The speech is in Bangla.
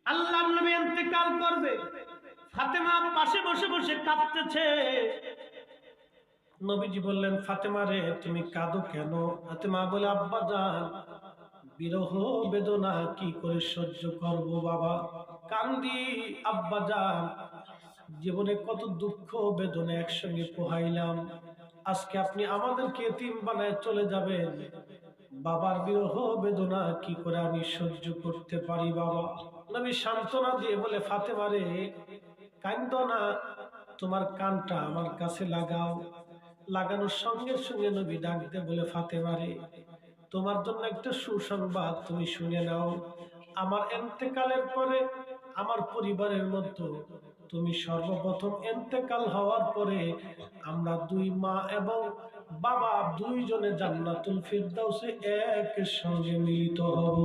আল্লাহর নবী ইন্তেকাল করবে, ফাতেমা পাশে বসে বসে কাঁদতেছে। নবীজি বললেন, ফাতেমা রে, তুমি কাঁদো কেন? ফাতেমা বলে, আব্বা জান, বিরহ বেদনা কি করে সহ্য করব বাবা, কান্দি আব্বা জান। জীবনে কত দুঃখ বেদনা একসঙ্গে পোহাইলাম, আজকে আপনি আমাদেরকে এতিম বানায় চলে যাবেন, বাবার বিরহ বেদনা কি করে আমি সহ্য করতে পারি বাবা। নবী সান্ত্বনা দিয়ে বলে, ফাতেমা রে, কান্দো না, তোমার কানটা আমার কাছে লাগাও। লাগানোর সঙ্গে সঙ্গে নবী ডাক দিয়ে বলে, ফাতেমা রে, তোমার জন্য একটা সুসংবাদ তুমি শুনে নাও। আমার ইন্তেকালের পরে আমার পরিবারের মধ্যে তুমি সর্বপ্রথম ইন্তেকাল হওয়ার পরে আমরা দুই মা এবং বাবা দুইজনে জান্নাতুল ফিরদাউসে এক সঙ্গে মিলিত হব।